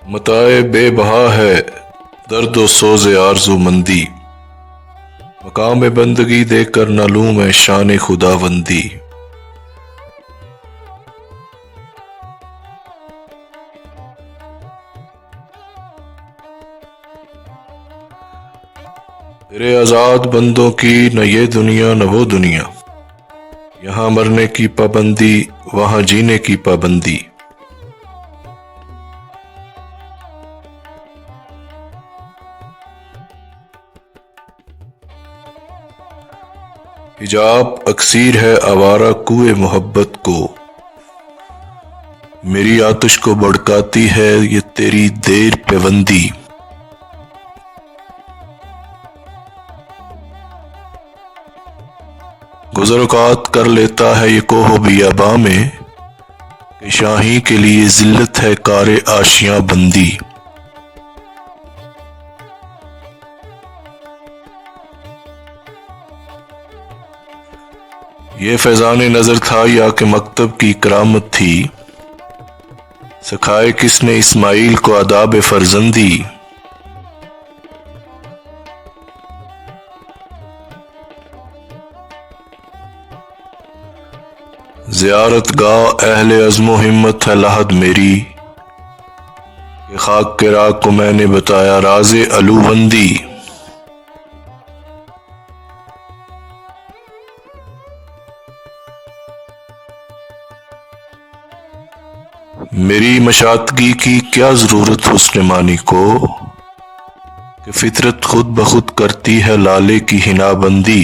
متاع بے بہا ہے درد و سوز آرزو مندی، مقام بندگی دے کر نہ لوں میں شان خداوندی۔ تیرے آزاد بندوں کی نہ یہ دنیا نہ وہ دنیا، یہاں مرنے کی پابندی وہاں جینے کی پابندی۔ حجاب اکسیر ہے آوارہ کوئے محبت کو، میری آتش کو بھڑکاتی ہے یہ تیری دیر پیوندی۔ گزر اوقات کر لیتا ہے یہ کوہ و بیاباں میں، کہ شاہیں کے لیے ذلت ہے کار آشیاں بندی۔ یہ فیضان نظر تھا یا کہ مکتب کی کرامت تھی، سکھائے کس نے اسماعیل کو آداب فرزندی۔ زیارت گاہ اہل عزم و ہمت ہے لحد میری، کہ خاک کے راہ کو میں نے بتایا راز علوبندی۔ میری مشاطگی کی کیا ضرورت حسن مانی کو، کہ فطرت خود بخود کرتی ہے لالے کی حنا بندی۔